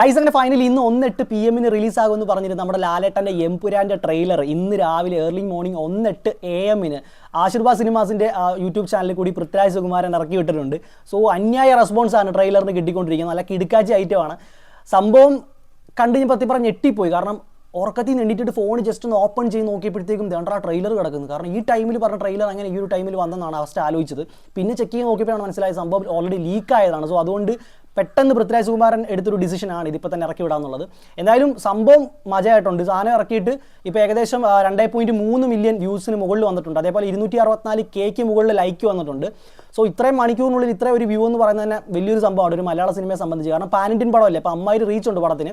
ഐസങ്ങിന്റെ final ഇന്ന് 1:08 PM റിലീസാകുമെന്ന് പറഞ്ഞിരുന്നു നമ്മുടെ ലാലേട്ടൻ്റെ എംപുരാൻ്റെ ട്രെയിലർ ഇന്ന് രാവിലെ ഏർലി മോർണിംഗ് 1:08 AM ആശീർവാദ് സിനിമാസിൻ്റെ യൂട്യൂബ് ചാനലിൽ കൂടി പൃഥ്വിരാജ് സുകുമാരൻ ഇറക്കി വിട്ടിട്ടുണ്ട്. സോ അന്യായ റെസ്പോൺസാണ് ട്രെയിലറിന് കിട്ടിക്കൊണ്ടിരിക്കുന്നത്. നല്ല കിടുക്കാച്ചി ഐറ്റമാണ് സംഭവം. കണ്ടു ഞാൻ പറ്റി പറഞ്ഞ് ഞെട്ടിപ്പോയി. കാരണം ഉറക്കത്തിൽ നിന്ന് എണ്ണിട്ടിട്ട് ഫോൺ ജസ്റ്റ് ഒന്ന് ഓപ്പൺ ചെയ്ത് നോക്കിയപ്പോഴത്തേക്കും വേണ്ട ട്രെയിലർ കിടക്കുന്നു. കാരണം ഈ ടൈമിൽ പറഞ്ഞ ട്രെയിലർ അങ്ങനെ ഈ ഒരു ടൈമിൽ വന്നെന്നാണ് ഫസ്റ്റ് ആലോചിച്ചത്. പിന്നെ ചെക്ക് ചെയ്ത് നോക്കിയപ്പോഴാണ് മനസ്സിലായ സംഭവം ഓൾറെഡി ലീക്കായതാണ്. സോ അതുകൊണ്ട് പെട്ടെന്ന് പൃഥ്വിരാജ് സുകുമാരൻ എടുത്തൊരു ഡിസിഷനാണ് ഇതിപ്പോൾ തന്നെ ഇറക്കി വിടാന്നുള്ളത്. എന്തായാലും സംഭവം മജയായിട്ടുണ്ട്. സാധനം ഇറക്കിയിട്ട് ഇപ്പോൾ ഏകദേശം 2.3 മില്യൺ വ്യൂസിന് മുകളിൽ വന്നിട്ടുണ്ട്. അതേപോലെ 264K മുകളിൽ ലൈക്ക് വന്നിട്ടുണ്ട്. സോ ഇത്രയും മണിക്കൂറിനുള്ളിൽ ഇത്രയും ഒരു വ്യൂ എന്ന് പറയുന്നത് തന്നെ വലിയൊരു സംഭവമാണ് ഒരു മലയാള സിനിമയെ സംബന്ധിച്ച്. കാരണം പാൻ ഇന്ത്യൻ പടമല്ലേ, അപ്പോൾ അമ്മാതിരി റീച്ച് ഉണ്ട് പടത്തിന്.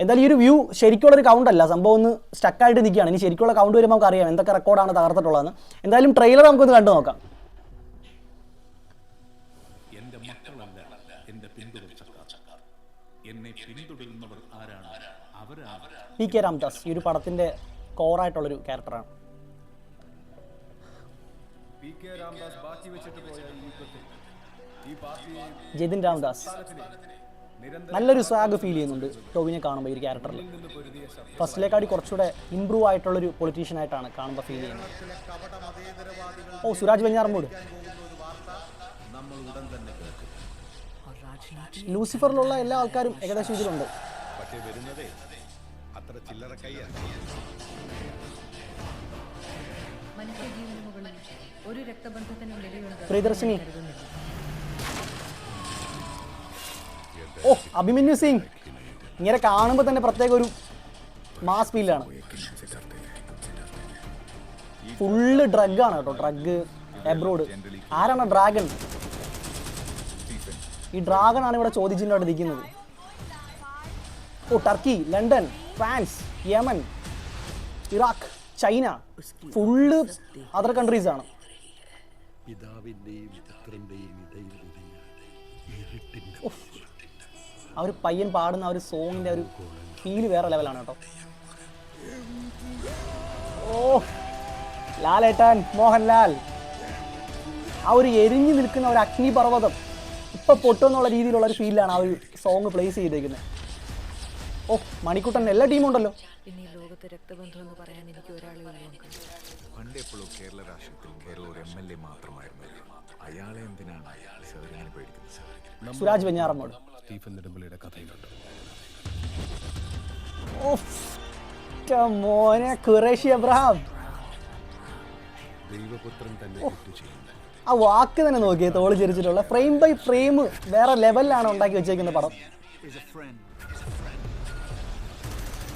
എന്തായാലും ഈ ഒരു വ്യൂ ശരിക്കുള്ളൊരു കൗണ്ടല്ല, സംഭവം ഒന്ന് സ്റ്റക്കായിട്ട് നിൽക്കുകയാണ്. ഇനി ശരിക്കുള്ള കൗണ്ട് വരുമ്പോൾ നമുക്ക് അറിയാം എന്തൊക്കെ റെക്കോർഡാണ് തകർത്തിട്ടുള്ളതെന്ന്. എന്തായാലും ട്രെയിലർ നമുക്കൊന്ന് കണ്ടു നോക്കാം. PK രാംദാസ് ഈ ഒരു പടത്തിന്റെ കോറായിട്ടുള്ളൊരു ക്യാരക്ടറാണ്. ജതിൻ രാംദാസ് നല്ലൊരു സ്വാഗ് ഫീൽ ചെയ്യുന്നുണ്ട് ടോവിനെ കാണുമ്പോൾ ഈ ഒരു ക്യാരക്ടറിൽ. ഫസ്റ്റിലേക്കാടി കുറച്ചുകൂടെ ഇമ്പ്രൂവ് ആയിട്ടുള്ളൊരു പൊളിറ്റീഷ്യൻ ആയിട്ടാണ് കാണുമ്പോൾ ഫീൽ ചെയ്യുന്നത്. ഓ സുരാജ് വെഞ്ഞാറമ്മൂട്. ലൂസിഫറിലുള്ള എല്ലാ ആൾക്കാരും ഏകദേശം ഇതിലുണ്ട്. പ്രിയദർശിനി. ഓ അഭിമന്യു സിംഗ് ഇങ്ങനെ കാണുമ്പോൾ തന്നെ പ്രത്യേക ഒരു മാസ് ഫീലാണ്. ഫുള്ള് ഡ്രഗാണ് കേട്ടോ, ഡ്രഗ് എബ്രോഡ്. ആരാണ് ഡ്രാഗൺ? ഈ ഡ്രാഗൺ ആണ് ഇവിടെ ചോദിച്ചിട്ട് നിൽക്കുന്നത്. ഓ Turkey, London, France, Yemen, Iraq, China, full other countries ആണ്. ആ ഒരു പയ്യൻ പാടുന്ന ആ ഒരു സോങ്ങിന്റെ ഒരു ഫീല് വേറെ ലെവലാണ് കേട്ടോ. ഓ ലാലേട്ടൻ, മോഹൻലാൽ, ആ ഒരു എരിഞ്ഞു നിൽക്കുന്ന ഒരു അഗ്നിപർവ്വതം ഇപ്പൊ പൊട്ടുന്നുള്ള രീതിയിലുള്ള ഒരു ഫീലാണ് ആ ഒരു സോങ് പ്ലേസ് ചെയ്തേക്കുന്നത്. ഓ മണിക്കുട്ടൻ, എല്ലാ ടീമും ഉണ്ടല്ലോ. സുരാജ് വെഞ്ഞാറമ്മൂട്. മോനെ ഖുറേഷി അബ്രഹാം, ആ വാക്ക് തന്നെ നോക്കിയേ, തോള് ചിരിച്ചിട്ടുള്ള ഫ്രെയിം ബൈ ഫ്രെയിം വേറെ ലെവലിലാണ് ഉണ്ടാക്കി വെച്ചേക്കുന്ന പടം.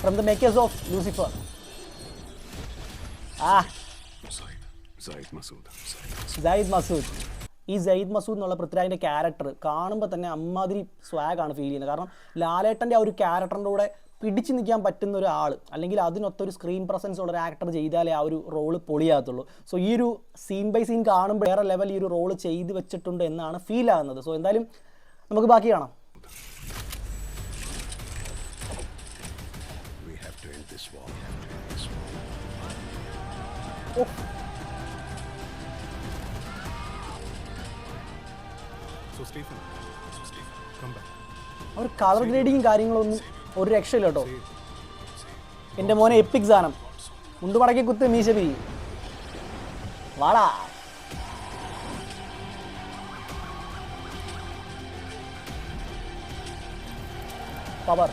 From the makers of Lucifer. Sayyid Masood. ഈ സയ്യിദ് മസൂദ് എന്നുള്ള പൃഥ്വിരാജിൻ്റെ ക്യാരക്ടർ കാണുമ്പോൾ തന്നെ അമ്മാതിരി സ്വാഗാണ് ഫീൽ ചെയ്യുന്നത്. കാരണം ലാലേട്ടൻ്റെ ആ ഒരു ക്യാരക്ടറിൻ്റെ കൂടെ പിടിച്ചു നിൽക്കാൻ പറ്റുന്ന ഒരാൾ, അല്ലെങ്കിൽ അതിനൊത്തൊരു സ്ക്രീൻ പ്രസൻസ് ഉള്ള ഒരു ആക്ടർ ചെയ്താലേ ആ ഒരു റോള് പൊളിയാകത്തുള്ളൂ. സോ ഈ ഒരു സീൻ ബൈ സീൻ കാണുമ്പോൾ വേറെ ലെവൽ ഈ ഒരു റോള് ചെയ്ത് വെച്ചിട്ടുണ്ട് എന്നാണ് ഫീൽ ആകുന്നത്. സോ എന്തായാലും നമുക്ക് ബാക്കി കാണാം. അവർ കളർ ഗ്രേഡിങ്ങും കാര്യങ്ങളൊന്നും ഒരു രക്ഷയില്ല കേട്ടോ. എൻ്റെ മോനെ എപ്പിക് സാധനം. മുണ്ട് മടക്കി കുത്ത് മീശ പിരി വാടാ. പവർ.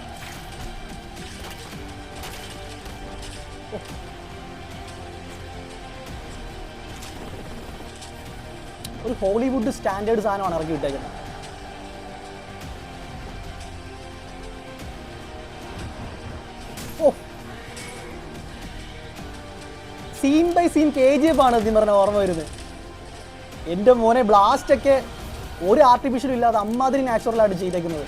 ഒരു ഹോളിവുഡ് സ്റ്റാൻഡേർഡ് സാധനമാണ് ഇറക്കി വിട്ടേക്കുന്നത്. ഓ സീൻ ബൈ സീൻ KGF ആണ് സത്യം പറഞ്ഞ ഓർമ്മ വരുന്നത്. എൻ്റെ മോനെ ബ്ലാസ്റ്റൊക്കെ ഒരു ആർട്ടിഫിഷ്യലും ഇല്ലാതെ അമ്മാതിരി നാച്ചുറലായിട്ട് ചെയ്തേക്കുന്നത്.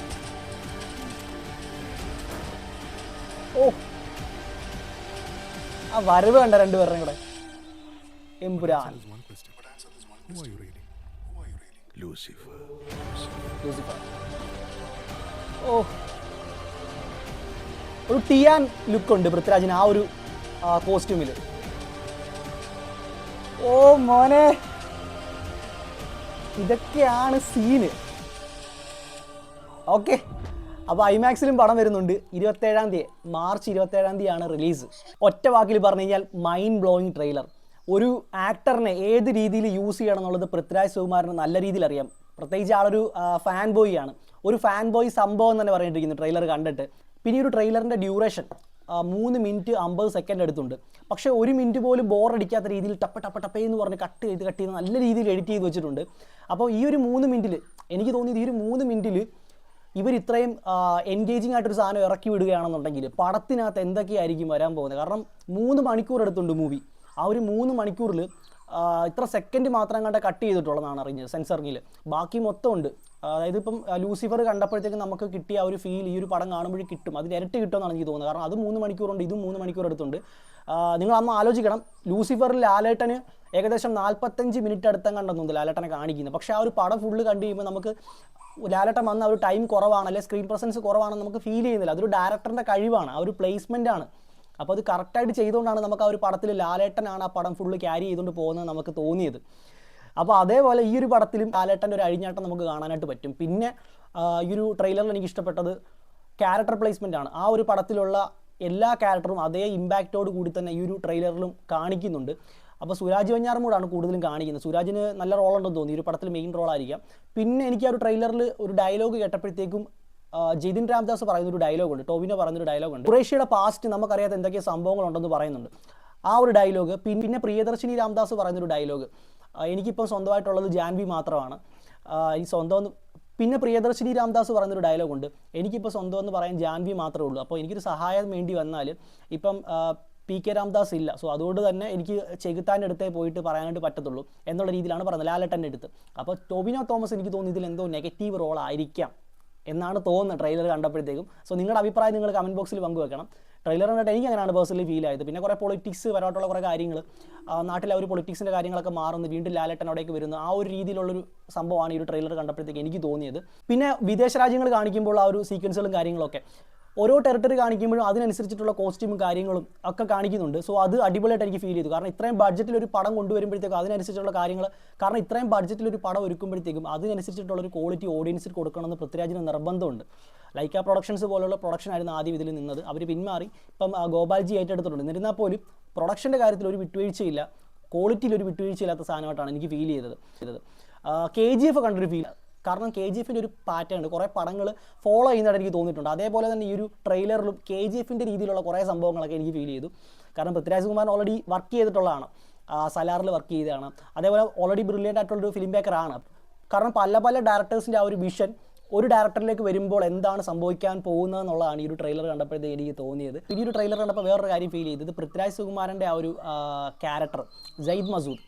ഓ ആ വരവ് കണ്ട രണ്ടുപേരുടെയും കൂടെ. എമ്പുരാൻ. ഓ ഒരു ടിയാൻ ലുക്കുണ്ട് പൃഥ്വിരാജിന് ആ ഒരു കോസ്റ്റ്യൂമിൽ. ഓ മോനെ ഇതൊക്കെയാണ് സീന്. ഓക്കെ അപ്പോൾ ഐമാക്സിലും പടം വരുന്നുണ്ട് 27-ാം തീയതി, മാർച്ച് 27-ാം തീയതിയാണ് റിലീസ്. ഒറ്റ വാക്കിൽ പറഞ്ഞു കഴിഞ്ഞാൽ മൈൻഡ് ബ്ലോയിങ് ട്രെയിലർ. ഒരു ആക്ടറിനെ ഏത് രീതിയിൽ യൂസ് ചെയ്യണം എന്നുള്ളത് പൃഥ്വിരാജ് സുകുമാരന് നല്ല രീതിയിൽ അറിയാം. പ്രത്യേകിച്ച് ആളൊരു ഫാൻ ബോയ് ആണ്. ഒരു ഫാൻ ബോയ് സംഭവം തന്നെ പറഞ്ഞിട്ടിരിക്കുന്നു ട്രെയിലർ കണ്ടിട്ട്. പിന്നെ ഈ ഒരു ട്രെയിലറിൻ്റെ ഡ്യൂറേഷൻ 3 മിനിറ്റ് 50 സെക്കൻഡ് എടുത്തുണ്ട്. പക്ഷേ 1 മിനിറ്റ് പോലും ബോറടിക്കാത്ത രീതിയിൽ ടപ്പേ എന്ന് പറഞ്ഞ് കട്ട് ചെയ്ത് നല്ല രീതിയിൽ എഡിറ്റ് ചെയ്ത് വെച്ചിട്ടുണ്ട്. അപ്പോൾ ഈ ഒരു 3 മിനിറ്റിൽ എനിക്ക് തോന്നിയത് ഈ ഒരു 3 മിനിറ്റിൽ ഇവർ ഇത്രയും എൻഗേജിങ് ആയിട്ടൊരു സാധനം ഇറക്കി വിടുകയാണെന്നുണ്ടെങ്കിൽ പടത്തിനകത്ത് എന്തൊക്കെയായിരിക്കും വരാൻ പോകുന്നത്. കാരണം 3 മണിക്കൂർ എടുത്തുണ്ട് മൂവി. ആ ഒരു 3 മണിക്കൂറിൽ ഇത്ര സെക്കൻഡ് മാത്രം കണ്ട കട്ട് ചെയ്തിട്ടുള്ളതാണ് അറിഞ്ഞത് സെൻസറിങ്ങിൽ. ബാക്കി മൊത്തം ഉണ്ട്. അതായത് ഇപ്പം ലൂസിഫർ കണ്ടപ്പോഴത്തേക്കും നമുക്ക് കിട്ടിയ ആ ഒരു ഫീൽ ഈ ഒരു പടം കാണുമ്പോഴേ കിട്ടും. അതിന് ഇരട്ടി കിട്ടുമെന്നാണ് എനിക്ക് തോന്നുന്നത്. കാരണം അത് 3 മണിക്കൂറുണ്ട്, ഇതും 3 മണിക്കൂർ എടുത്തുണ്ട്. നിങ്ങൾ അന്ന് ആലോചിക്കണം, ലൂസിഫറിൽ ലാലേട്ടന് ഏകദേശം 45 മിനിറ്റ് അടുത്തം കണ്ടെന്നുണ്ട് ലാലേട്ടനെ കാണിക്കുന്നത്. പക്ഷേ ആ ഒരു പടം ഫുള്ള് കണ്ടു കഴിയുമ്പോൾ നമുക്ക് ലാലേട്ടൻ വന്ന ആ ഒരു ടൈം കുറവാണ്, അല്ലെങ്കിൽ സ്ക്രീൻ പ്രസൻസ് കുറവാണെന്ന് നമുക്ക് ഫീൽ ചെയ്യുന്നില്ല. അതൊരു ഡയറക്ടറിൻ്റെ കഴിവാണ്, ആ ഒരു പ്ലേസ്മെൻ്റ് ആണ്. അപ്പോൾ അത് കറക്റ്റായിട്ട് ചെയ്തുകൊണ്ടാണ് നമുക്ക് ആ ഒരു പടത്തിൽ ലാലേട്ടനാണ് ആ പടം ഫുള്ള് ക്യാരി ചെയ്തുകൊണ്ട് പോകുന്നത് നമുക്ക് തോന്നിയത്. അപ്പോൾ അതേപോലെ ഈ ഒരു പടത്തിലും ലാലേട്ടൻ്റെ ഒരു അഴിഞ്ഞാട്ടം നമുക്ക് കാണാനായിട്ട് പറ്റും. പിന്നെ ഈ ഒരു ട്രെയിലറിൽ എനിക്ക് ഇഷ്ടപ്പെട്ടത് ക്യാരക്ടർ പ്ലേസ്മെൻ്റ് ആണ്. ആ ഒരു പടത്തിലുള്ള എല്ലാ ക്യാരക്ടറും അതേ ഇമ്പാക്റ്റോട് കൂടി തന്നെ ഈ ഒരു ട്രെയിലറിലും കാണിക്കുന്നുണ്ട്. അപ്പോൾ സുരാജ് വെഞ്ഞാറമൂടാണ് കൂടുതലും കാണിക്കുന്നത്. സുരാജിന് നല്ല റോളുണ്ടെന്ന് തോന്നി, ഈ ഒരു പടത്തിൽ മെയിൻ റോളായിരിക്കാം. പിന്നെ എനിക്ക് ആ ഒരു ട്രെയിലറിൽ ഒരു ഡയലോഗ് കേട്ടപ്പോഴത്തേക്കും ജതിൻ രാംദാസ് പറയുന്നൊരു ഡയലോഗുണ്ട്, ടോവിനോ പറയുന്നൊരു ഡയലോഗുണ്ട്. ഖുറേഷിയുടെ പാസ്റ്റ് നമുക്കറിയാത്ത എന്തൊക്കെ സംഭവങ്ങളുണ്ടെന്ന് പറയുന്നുണ്ട്. ആ ഒരു ഡയലോഗ്. പിന്നെ പ്രിയദർശിനി രാംദാസ് പറയുന്നൊരു ഡയലോഗ്, എനിക്കിപ്പോൾ സ്വന്തമായിട്ടുള്ളത് ജാൻവി മാത്രമാണ്, ഈ സ്വന്തം. പിന്നെ പ്രിയദർശിനി രാംദാസ് പറയുന്നൊരു ഡയലോഗുണ്ട്, എനിക്കിപ്പോൾ സ്വന്തം എന്ന് പറയാൻ ജാൻവി മാത്രമേ ഉള്ളൂ. അപ്പോൾ എനിക്കൊരു സഹായം വേണ്ടി വന്നാൽ ഇപ്പം PK രാംദാസ് ഇല്ല, സോ അതുകൊണ്ട് തന്നെ എനിക്ക് ചെകുത്താൻ്റെ അടുത്തേ പോയിട്ട് പറയാനായിട്ട് പറ്റത്തുള്ളൂ എന്നുള്ള രീതിയിലാണ് പറയുന്നത് ലാലേട്ടൻ്റെ അടുത്ത്. അപ്പോൾ ടോവിനോ തോമസ് എനിക്ക് തോന്നി ഇതിൽ എന്തോ നെഗറ്റീവ് റോൾ ആയിരിക്കാം എന്നാണ് തോന്നുന്നത് ട്രെയിലർ കണ്ടപ്പോഴത്തേക്കും. സോ നിങ്ങളുടെ അഭിപ്രായം നിങ്ങൾ കമൻറ്റ് ബോക്സിൽ പങ്കുവെക്കണം. ട്രെയിലർ കണ്ടിട്ട് എനിക്ക് അങ്ങനെയാണ് പേഴ്സണലി ഫീൽ ആയത്. പിന്നെ കുറേ പൊളിറ്റിക്സ് വരാട്ടുള്ള കുറേ കാര്യങ്ങൾ, നാട്ടിലെ ഒരു പൊളിറ്റിക്സിൻ്റെ കാര്യങ്ങളൊക്കെ മാറുന്നു, വീണ്ടും ലാലേട്ടൻ അവിടേക്ക് വരുന്നു, ആ ഒരു രീതിയിലുള്ളൊരു സംഭവമാണ് ഈ ഒരു ട്രെയിലർ കണ്ടപ്പോഴത്തേക്ക് എനിക്ക് തോന്നിയത്. പിന്നെ വിദേശ രാജ്യങ്ങൾ കാണിക്കുമ്പോൾ ആ ഒരു സീക്വൻസുകളും കാര്യങ്ങളൊക്കെ ഓരോ ടെറിട്ടറി കാണിക്കുമ്പോഴും അതിനനുസരിച്ചിട്ടുള്ള കോസ്റ്റ്യൂമും കാര്യങ്ങളും ഒക്കെ കാണിക്കുന്നുണ്ട്. സോ അത് അടിപൊളിയായിട്ട് എനിക്ക് ഫീൽ ചെയ്തു. കാരണം ഇത്രയും ബഡ്ജറ്റിൽ ഒരു പടം കൊണ്ടുവരുമ്പോഴത്തേക്കും അതിനനുസരിച്ചുള്ള കാര്യങ്ങൾ, കാരണം ഇത്രയും ബഡ്ജറ്റിൽ ഒരു പടം ഒരുക്കുമ്പോഴത്തേക്കും അതിനനുസരിച്ചിട്ടുള്ളൊരു ക്വാളിറ്റി ഓഡിയൻസിൽ കൊടുക്കണമെന്ന് പൃഥ്വിരാജിന് നിർബന്ധമുണ്ട്. ലൈക്ക പ്രൊഡക്ഷൻസ് പോലുള്ള പ്രൊഡക്ഷൻ ആയിരുന്നു ആദ്യം ഇതിൽ നിന്നത്, അവർ പിന്മാറി ഇപ്പം ഗോപാൽജി ഏറ്റെടുത്തിട്ടുണ്ട്. എന്നിരുന്നാൽ പോലും പ്രൊഡക്ഷൻ്റെ കാര്യത്തിൽ ഒരു വിട്ടുവീഴ്ചയില്ല, ക്വാളിറ്റിയിൽ ഒരു വിട്ടുവീഴ്ചയില്ലാത്ത സാധനമായിട്ടാണ് എനിക്ക് ഫീൽ ചെയ്തത്. KGF കണ്ടൊരു ഫീൽ, കാരണം KGFിൻ്റെ ഒരു പാറ്റേൺ ഉണ്ട്, കുറേ പടങ്ങൾ ഫോളോ ചെയ്യുന്നതായിട്ട് എനിക്ക് തോന്നിയിട്ടുണ്ട്. അതേപോലെ തന്നെ ഈ ഒരു ട്രെയിലറിലും KGFിൻ്റെ രീതിയിലുള്ള കുറേ സംഭവങ്ങളൊക്കെ എനിക്ക് ഫീൽ ചെയ്തു. കാരണം പൃഥ്വിരാജ് സുകുമാരൻ ഓൾറെഡി വർക്ക് ചെയ്തിട്ടുള്ളതാണ്, സലാറിൽ വർക്ക് ചെയ്തതാണ്. അതേപോലെ ഓൾറെഡി ബ്രില്യൻ്റ് ആയിട്ടുള്ളൊരു ഫിലിം മേക്കറാണ്. കാരണം പല ഡയറക്ടേഴ്സിൻ്റെ ആ ഒരു വിഷൻ ഒരു ഡയറക്ടറിലേക്ക് വരുമ്പോൾ എന്താണ് സംഭവിക്കാൻ പോകുന്നത് എന്നുള്ളതാണ് ഈ ഒരു ട്രെയിലർ കണ്ടപ്പോഴത്തേക്ക് എനിക്ക് തോന്നിയത്. പിന്നെ ഈ ഒരു ട്രെയിലർ കണ്ടപ്പോൾ വേറൊരു കാര്യം ഫീൽ ചെയ്തത്, പൃഥ്വിരാജ് സുകുമാരൻ്റെ ആ ഒരു ക്യാരക്ടർ സയ്യിദ് മസൂദ്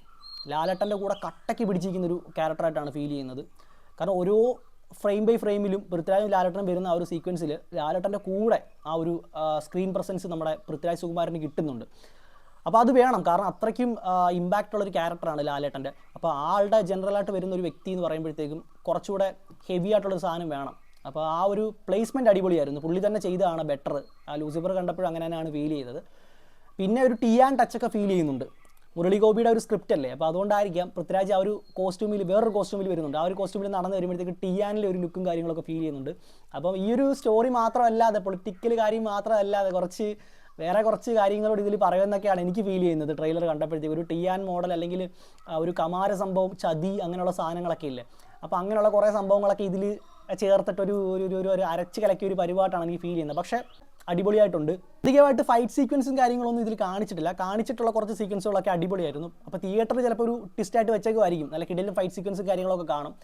ലാലേട്ടൻ്റെ കൂടെ കട്ടയ്ക്ക് പിടിച്ചിരിക്കുന്നൊരു ക്യാരക്ടറായിട്ടാണ് ഫീൽ ചെയ്യുന്നത്. കാരണം ഓരോ ഫ്രെയിം ബൈ ഫ്രെയിമിലും പൃഥ്വിരാജും ലാലേട്ടനും വരുന്ന ആ ഒരു സീക്വൻസിൽ ലാലേട്ടൻ്റെ കൂടെ ആ ഒരു സ്ക്രീൻ പ്രസൻസ് നമ്മുടെ പൃഥ്വിരാജ് സുകുമാരന് കിട്ടുന്നുണ്ട്. അപ്പോൾ അത് വേണം, കാരണം അത്രയ്ക്കും ഇമ്പാക്റ്റ് ഉള്ളൊരു ക്യാരക്ടറാണ് ലാലേട്ടൻ്റെ. അപ്പോൾ ആളുടെ ജനറലായിട്ട് വരുന്ന ഒരു വ്യക്തി എന്ന് പറയുമ്പോഴത്തേക്കും കുറച്ചുകൂടെ ഹെവി ആയിട്ടുള്ളൊരു സാധനം വേണം. അപ്പോൾ ആ ഒരു പ്ലേസ്മെൻറ്റ് അടിപൊളിയായിരുന്നു, പുള്ളി തന്നെ ചെയ്തതാണ് ബെറ്റർ. ലൂസിഫർ കണ്ടപ്പോഴും അങ്ങനെ തന്നെയാണ് ഫീൽ ചെയ്തത്. പിന്നെ ഒരു ടിയാൻ ടച്ചൊക്കെ ഫീൽ ചെയ്യുന്നുണ്ട്, മുരളി ഗോപിയുടെ ഒരു സ്ക്രിപ്റ്റ് അല്ലേ, അപ്പോൾ അതുകൊണ്ടായിരിക്കാം പൃഥ്വിരാജ് ആ ഒരു കോസ്റ്റ്യൂമിൽ വേറൊരു കോസ്റ്റ്യൂമിൽ വരുന്നുണ്ട്. ആ ഒരു കോസ്റ്റ്യൂമിൽ നടന്ന് വരുമ്പോഴത്തേക്ക് ടിയാനിലെ ഒരു ലുക്കും കാര്യങ്ങളൊക്കെ ഫീൽ ചെയ്യുന്നുണ്ട്. അപ്പം ഈ ഒരു സ്റ്റോറി മാത്രമല്ലാതെ, പൊളിറ്റിക്കൽ കാര്യം മാത്രമല്ലാതെ വേറെ കുറച്ച് കാര്യങ്ങളോട് ഇതിൽ പറയുമെന്നൊക്കെയാണ് എനിക്ക് ഫീൽ ചെയ്യുന്നത് ട്രെയിലർ കണ്ടപ്പോഴത്തേക്ക്. ഒരു ടിയാൻ മോഡൽ അല്ലെങ്കിൽ ഒരു കമാര സംഭവം, ചതി, അങ്ങനെയുള്ള സാധനങ്ങളൊക്കെ ഇല്ലേ, അപ്പോൾ അങ്ങനെയുള്ള കുറേ സംഭവങ്ങളൊക്കെ ഇതിൽ ചേർത്തിട്ടൊരു ഒരു അരച്ച് കലക്കിയ ഒരു പരിപാടിയാണ് എനിക്ക് ഫീൽ ചെയ്യുന്നത്. പക്ഷേ അടിപൊളിയായിട്ടുണ്ട്. അധികമായിട്ട് ഫൈറ്റ് സീക്വൻസും കാര്യങ്ങളൊന്നും ഇതിൽ കാണിച്ചിട്ടില്ല. കാണിച്ചിട്ടുള്ള കുറച്ച് സീക്വൻസുകളൊക്കെ അടിപൊളിയായിരുന്നു. അപ്പോൾ തിയേറ്ററിൽ ചിലപ്പോൾ ഒരു ട്വിസ്റ്റായിട്ട് വെച്ചേക്കുമായിരിക്കും, നല്ല കിടിലും ഫൈറ്റ് സീക്വൻസും കാര്യങ്ങളൊക്കെ കാണും.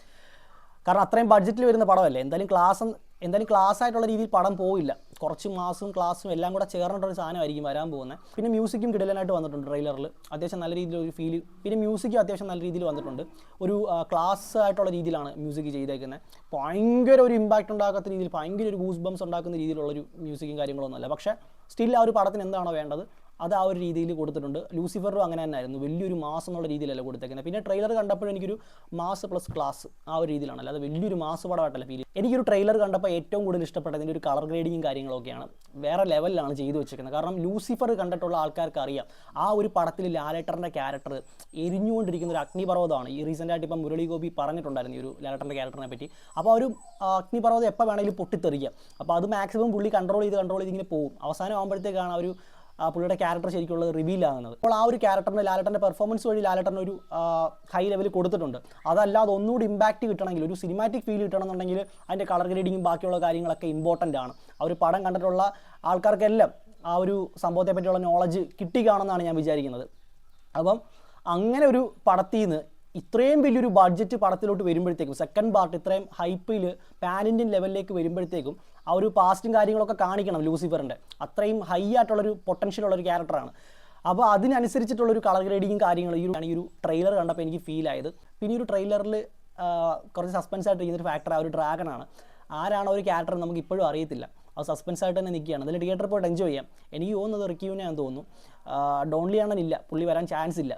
കാരണം അത്രയും ബഡ്ജറ്റിൽ വരുന്ന പടമല്ലേ, എന്തായാലും ക്ലാസ് ആയിട്ടുള്ള രീതിയിൽ പടം പോയില്ല. കുറച്ച് മാസും ക്ലാസ്സും എല്ലാം കൂടെ ചേർന്നിട്ടൊരു സാധനമായിരിക്കും വരാൻ പോകുന്നത്. പിന്നെ മ്യൂസിക്കും കിടിലനായിട്ട് വന്നിട്ടുണ്ട് ട്രെയിലറിൽ, അത്യാവശ്യം നല്ല രീതിയിലൊരു ഫീൽ. പിന്നെ മ്യൂസിക്കും അത്യാവശ്യം നല്ല രീതിയിൽ വന്നിട്ടുണ്ട്. ഒരു ക്ലാസ് ആയിട്ടുള്ള രീതിയിലാണ് മ്യൂസിക് ചെയ്തേക്കുന്നത്. ഭയങ്കര ഒരു ഇമ്പാക്റ്റ് ഉണ്ടാക്കാത്ത രീതിയിൽ, ഭയങ്കര ഒരു ഗൂസ് ബംസ് ഉണ്ടാക്കുന്ന രീതിയിലുള്ളൊരു മ്യൂസിക്കും കാര്യങ്ങളൊന്നുമല്ല. പക്ഷേ സ്റ്റിൽ ആ ഒരു പടത്തിന് എന്താണോ വേണ്ടത് അത് ആ ഒരു രീതിയിൽ കൊടുത്തിട്ടുണ്ട്. ലൂസിഫറും അങ്ങനെ തന്നെ ആയിരുന്നു, വലിയൊരു മാസ് എന്നുള്ള രീതിയിലല്ല കൊടുത്തേക്കുന്നത്. പിന്നെ ട്രെയിലർ കണ്ടപ്പോഴും എനിക്കൊരു മാസ് പ്ലസ് ക്ലാസ് ആ ഒരു രീതിയിലാണ്, അല്ലാതെ വലിയൊരു മാസ് പടമായിട്ടല്ല ഫീൽ. എനിക്കൊരു ട്രെയിലർ കണ്ടപ്പോൾ ഏറ്റവും കൂടുതൽ ഇഷ്ടപ്പെട്ടതിൻ്റെ ഒരു കളർ ഗ്രേഡിങ്ങും കാര്യങ്ങളൊക്കെയാണ്, വേറെ ലെവലിലാണ് ചെയ്തു വെച്ചിരിക്കുന്നത്. കാരണം ലൂസിഫർ കണ്ടിട്ടുള്ള ആൾക്കാർക്ക് അറിയാം ആ ഒരു പടത്തിൽ ലാലേട്ടൻ്റെ ക്യാരക്ടർ എരിഞ്ഞുകൊണ്ടിരിക്കുന്ന ഒരു അഗ്നിപർവ്വതമാണ്. ഈ റീസെൻ്റായിട്ട് ഇപ്പം മുരളി ഗോപി പറഞ്ഞിട്ടുണ്ടായിരുന്നു ഈ ഒരു ലാലേട്ടൻ്റെ ക്യാരക്ടറിനെ പറ്റി. അപ്പോൾ ഒരു അഗ്നിപർവ്വതം എപ്പോൾ വേണമെങ്കിലും പൊട്ടിത്തെറിക്കാം. അപ്പോൾ അത് മാക്സിമം പുള്ളി കൺട്രോൾ ചെയ്ത് ഇങ്ങനെ പോകും. അവസാനം ആകുമ്പോഴത്തേക്കാണ് ഒരു പുള്ളിയുടെ ക്യാരക്ടർ ശരിക്കുള്ളത് റിവീൽ ആകുന്നത്. അപ്പോൾ ആ ഒരു ക്യാരക്ടറിന് ലാലേട്ടൻ്റെ പെർഫോമൻസ് വഴി ലാലേട്ടന് ഒരു ഹൈ ലെവൽ കൊടുത്തിട്ടുണ്ട്. അതല്ലാതെ ഒന്നുകൂടി ഇമ്പാക്റ്റ് കിട്ടണമെങ്കിൽ, ഒരു സിനിമാറ്റിക് ഫീൽ കിട്ടണമെന്നുണ്ടെങ്കിൽ അതിൻ്റെ കളർ ഗ്രേഡിങ്ങും ബാക്കിയുള്ള കാര്യങ്ങളൊക്കെ ഇമ്പോർട്ടൻ്റ് ആണ്. ആ ഒരു പടം കണ്ടിട്ടുള്ള ആൾക്കാർക്കെല്ലാം ആ ഒരു സംഭവത്തെ പറ്റിയുള്ള നോളജ് കിട്ടിക്കാണെന്നാണ് ഞാൻ വിചാരിക്കുന്നത്. അപ്പം അങ്ങനെ ഒരു പടത്തിൽ നിന്ന് ഇത്രയും വലിയൊരു ബഡ്ജറ്റ് പടത്തിലോട്ട് വരുമ്പോഴത്തേക്കും, സെക്കൻഡ് പാർട്ട് ഇത്രയും ഹൈപ്പിൽ പാൻ ഇന്ത്യൻ ലെവലിലേക്ക് വരുമ്പോഴത്തേക്കും ആ ഒരു പാസ്റ്റും കാര്യങ്ങളൊക്കെ കാണിക്കണം ലൂസിഫറിൻ്റെ. അത്രയും ഹൈ ആയിട്ടുള്ളൊരു പൊട്ടൻഷ്യൽ ഉള്ളൊരു ക്യാരക്ടറാണ്. അപ്പോൾ അതിനനുസരിച്ചിട്ടുള്ളൊരു കളർ ഗ്രേഡിങ്ങും കാര്യങ്ങളും ഈ ഒരു ട്രെയിലർ കണ്ടപ്പോൾ എനിക്ക് ഫീൽ ആയത്. പിന്നെ ഈ ഒരു ട്രെയിലറിൽ കുറച്ച് സസ്പെൻസ് ആയിട്ട് ഇരിക്കുന്നൊരു ഫാക്ടർ ആ ഒരു ഡ്രാഗനാണ്. ആരാണ് ഒരു ക്യാരക്ടർ നമുക്ക് ഇപ്പോഴും അറിയത്തില്ല. അത് സസ്പെൻസ് ആയിട്ട് തന്നെ നിൽക്കുകയാണ്. അതിൽ തിയേറ്ററിൽ പോയിട്ട് എൻജോയ് ചെയ്യാം. എനിക്ക് തോന്നുന്നത് റിക്യൂവിനെയാണെന്ന് തോന്നുന്നു. ഡോൺലി ആണെന്നില്ല, പുള്ളി വരാൻ ചാൻസ് ഇല്ല.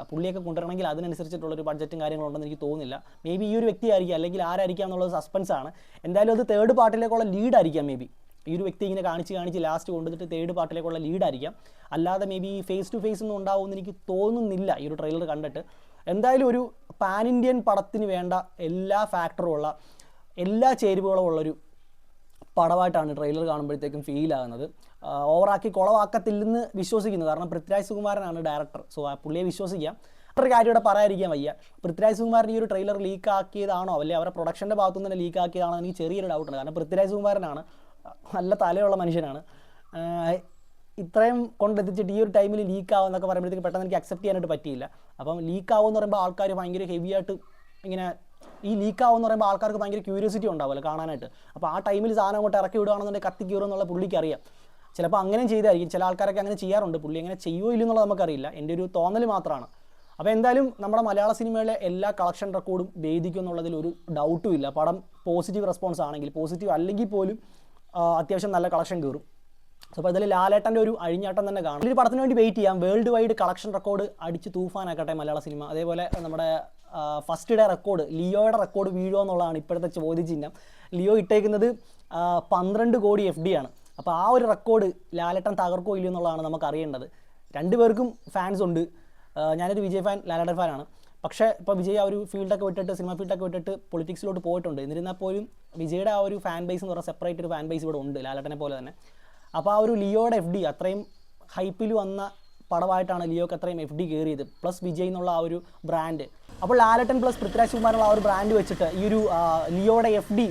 പുള്ളിയൊക്കെ കൊണ്ടുവരണമെങ്കിൽ അതിനനുസരിച്ചിട്ടുള്ളൊരു ബഡ്ജറ്റും കാര്യങ്ങളുണ്ടെന്ന് എനിക്ക് തോന്നുന്നില്ല. മേ ബി ഈ ഒരു വ്യക്തിയായിരിക്കും, അല്ലെങ്കിൽ ആരായിരിക്കാം എന്നുള്ളത് സസ്പെൻസാണ്. എന്തായാലും അത് തേർഡ് പാർട്ടിലേക്കുള്ള ലീഡായിരിക്കാം. മേ ബി ഈ ഒരു വ്യക്തി ഇങ്ങനെ കാണിച്ച് ലാസ്റ്റ് കൊണ്ടുവന്നിട്ട് തേർഡ് പാർട്ടിലേക്കുള്ള ലീഡായിരിക്കാം. അല്ലാതെ maybe face to face ഒന്നും ഉണ്ടാവുമെന്ന് എനിക്ക് തോന്നുന്നില്ല ഈ ഒരു ട്രെയിലർ കണ്ടിട്ട്. എന്തായാലും ഒരു പാൻ ഇന്ത്യൻ പടത്തിന് വേണ്ട എല്ലാ ഫാക്ടറും ഉള്ള, എല്ലാ ചേരുവകളും ഉള്ളൊരു പടമായിട്ടാണ് ട്രെയിലർ കാണുമ്പോഴത്തേക്കും ഫീൽ ആകുന്നത്. ഓവറാക്കി കുളവാക്കത്തില്ലെന്ന് വിശ്വസിക്കുന്നു. കാരണം പൃഥ്വിരാജ് സുകുമാരനാണ് ഡയറക്ടർ. സോ ആ പുള്ളിയെ വിശ്വസിക്കാം. ഒരു കാര്യം ഇവിടെ പറയാതിരിക്കാൻ വയ്യ, പൃഥ്വിരാജ് സുകുമാരൻ ഈ ഒരു ട്രെയിലർ ലീക്ക് ആക്കിയതാണോ, അല്ലെങ്കിൽ അവരുടെ പ്രൊഡക്ഷൻ്റെ ഭാഗത്തു നിന്ന് തന്നെ ലീക്ക് ആക്കിയതാണോ എനിക്ക് ചെറിയൊരു ഡൗട്ടുണ്ട്. കാരണം പൃഥ്വിരാജ് സുകുമാരനാണ്, നല്ല തലയുള്ള മനുഷ്യനാണ്. ഇത്രയും കൊണ്ടെത്തിച്ചിട്ട് ഈ ഒരു ടൈമിൽ ലീക്ക് ആവുമെന്നൊക്കെ പറയുമ്പോഴത്തേക്ക് പെട്ടെന്ന് എനിക്ക് അക്സെപ്റ്റ് ചെയ്യാനായിട്ട് പറ്റിയില്ല. അപ്പം ലീക്ക് ആവുമെന്ന് പറയുമ്പോൾ ആൾക്കാർ ഭയങ്കര ഹെവി ആയിട്ട് ഇങ്ങനെ, ഈ ലീക്ക് ആവുമെന്ന് പറയുമ്പോൾ ആൾക്കാർക്ക് ഭയങ്കര ക്യൂരിയോസിറ്റി ഉണ്ടാവുമല്ലോ കാണാനായിട്ട്. അപ്പോൾ ആ ടൈമിൽ സാധനം അങ്ങോട്ട് ഇറക്കി വിടുകയാണെന്നുണ്ടെങ്കിൽ കത്തിക്കീറും എന്നുള്ള പുള്ളിക്ക് അറിയാം. ചിലപ്പോൾ അങ്ങനെയും ചെയ്തായിരിക്കും, ചില ആൾക്കാരൊക്കെ അങ്ങനെ ചെയ്യാറുണ്ട്. പുള്ളി അങ്ങനെ ചെയ്യുമോ ഇല്ലെന്നുള്ളത് നമുക്കറിയില്ല, എൻ്റെ ഒരു തോന്നൽ മാത്രമാണ്. അപ്പോൾ എന്തായാലും നമ്മുടെ മലയാള സിനിമയിലെ എല്ലാ കളക്ഷൻ റെക്കോർഡും ഭേദിക്കും എന്നുള്ളതിൽ ഒരു ഡൗട്ടും ഇല്ല. പടം പോസിറ്റീവ് റെസ്പോൺസ് ആണെങ്കിൽ, പോസിറ്റീവ് അല്ലെങ്കിൽ പോലും അത്യാവശ്യം നല്ല കളക്ഷൻ കയറും. സോ അപ്പോൾ ഇതിൽ ലാലേട്ടൻ്റെ ഒരു അഴിഞ്ഞാട്ടം തന്നെ കാണും. ഈ പടത്തിന് വേണ്ടി വെയിറ്റ് ചെയ്യാം. വേൾഡ് വൈഡ് കളക്ഷൻ റെക്കോർഡ് അടിച്ച് തൂഫാനാക്കട്ടെ മലയാള സിനിമ. അതേപോലെ നമ്മുടെ ഫസ്റ്റ് ഡേ റെക്കോർഡ്, ലിയോയുടെ റെക്കോർഡ് വീഴുമോ എന്നുള്ളതാണ് ഇപ്പോഴത്തെ ചോദ്യചിഹ്നം. ലിയോ ഇട്ടേക്കുന്നത് 12 കോടി FD ആണ്. അപ്പോൾ ആ ഒരു റെക്കോർഡ് ലാലേട്ടൻ തകർക്കോ ഇല്ലയോ എന്നുള്ളതാണ് നമുക്ക് അറിയേണ്ടത്. രണ്ടുപേർക്കും ഫാൻസ് ഉണ്ട്. ഞാനൊരു വിജയ് ഫാൻ, ലാലേട്ടൻ ഫാനാണ്. പക്ഷേ ഇപ്പോൾ വിജയ് ആ ഒരു ഫീൽഡൊക്കെ വിട്ടിട്ട്, സിനിമ ഫീൽഡൊക്കെ വിട്ടിട്ട് പൊളിറ്റിക്സിലോട്ട് പോയിട്ടുണ്ട്. എന്നിരുന്നാൽ പോലും വിജയുടെ ആ ഒരു ഫാൻ ബേസ് എന്ന് പറഞ്ഞാൽ സെപ്പറേറ്റ് ഒരു ഫാൻ ബേസ് ഇവിടെ ഉണ്ട്, ലാലേട്ടനെ പോലെ തന്നെ. അപ്പോൾ ആ ഒരു ലിയോയുടെ FD അത്രയും ഹൈപ്പിൽ വന്ന പടമായിട്ടാണ് ലിയോക്ക് അത്രയും FD കയറിയത്, പ്ലസ് വിജയ് എന്നുള്ള ആ ഒരു ബ്രാൻഡ്. അപ്പോൾ ലാലേട്ടൻ പ്ലസ് പൃഥ്വിരാജ് സുകുമാരനുള്ള ആ ഒരു ബ്രാൻഡ് വെച്ചിട്ട് ഈ ഒരു ലിയോയുടെ FD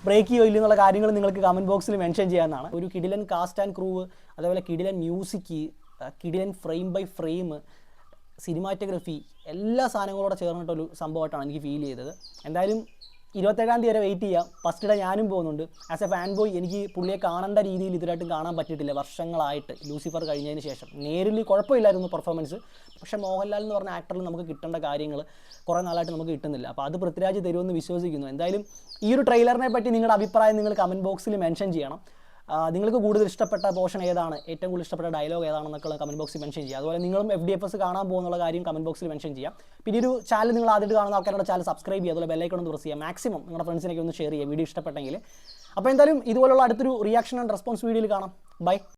ബ്രേക്ക് ചെയ്യോ ഇല്ലെന്നുള്ള കാര്യങ്ങൾ നിങ്ങൾക്ക് കമൻറ്റ് ബോക്സിൽ മെൻഷൻ ചെയ്യാവുന്നതാണ്. ഒരു കിടിലൻ കാസ്റ്റ് ആൻഡ് ക്രൂവ്, അതേപോലെ കിടിലൻ മ്യൂസിക്, കിടിലൻ ഫ്രെയിം ബൈ ഫ്രെയിം, സിനിമാറ്റോഗ്രഫി, എല്ലാ സാധനങ്ങളോടെ ചേർന്നിട്ടൊരു സംഭവമായിട്ടാണ് എനിക്ക് ഫീൽ ചെയ്തത്. എന്തായാലും 27-ാം തീയതി വരെ വെയിറ്റ് ചെയ്യാം. ഫസ്റ്റ് ഡേ ഞാനും പോകുന്നുണ്ട്. ആസ് എ ഫാൻ ബോയ് എനിക്ക് പുള്ളിയെ കാണേണ്ട രീതിയിൽ ഇതുവരായിട്ടും കാണാൻ പറ്റിയിട്ടില്ല വർഷങ്ങളായിട്ട്. ലൂസിഫർ കഴിഞ്ഞതിന് ശേഷം നേരിൽ കുഴപ്പമില്ലായിരുന്നു പെർഫോമൻസ്. പക്ഷേ മോഹൻലാൽ എന്ന് പറഞ്ഞ ആക്ടറിൽ നമുക്ക് കിട്ടേണ്ട കാര്യങ്ങൾ കുറേ നാളായിട്ട് നമുക്ക് കിട്ടുന്നില്ല. അപ്പോൾ അത് പൃഥ്വിരാജ് തരുമെന്ന് വിശ്വസിക്കുന്നു. എന്തായാലും ഈ ഒരു ട്രെയിലറിനെ പറ്റി നിങ്ങളുടെ അഭിപ്രായം നിങ്ങൾ കമൻറ്റ് ബോക്സിൽ മെൻഷൻ ചെയ്യണം. നിങ്ങൾക്ക് കൂടുതൽ ഇഷ്ടപ്പെട്ട പോർഷൻ ഏതാണ്, ഏറ്റവും കൂടുതൽ ഇഷ്ടപ്പെട്ട ഡയലോഗ് ഏതാണെന്നൊക്കെ കമൻറ്റ് ബോക്സിൽ മെൻഷൻ ചെയ്യുക. അതുപോലെ നിങ്ങളും FDFS കാണാൻ പോകുന്നുള്ള കാര്യം കമൻറ്റ് ബോക്സിൽ മെൻഷൻ ചെയ്യാം. പിന്നെ ഒരു ചാനൽ നിങ്ങൾ ആദ്യമായിട്ട് കാണുന്ന ആൾക്കാരുടെ ചാനൽ സബ്സ്ക്രൈബ് ചെയ്യുക, അതുപോലെ ബെല്ലൈക്കൺ ഒന്ന് പ്രസ് ചെയ്യുക. മാക്സിമം നിങ്ങളുടെ ഫ്രണ്ട്സിനൊക്കെ ഒന്ന് ഷെയർ ചെയ്യുക വീഡിയോ ഇഷ്ടപ്പെട്ടെങ്കിൽ. അപ്പോൾ എന്തായാലും ഇതുപോലുള്ള അടുത്തൊരു റിയാക്ഷൻ ആൻഡ് റെസ്പോൺസ് വീഡിയോയിൽ കാണാം. ബൈ.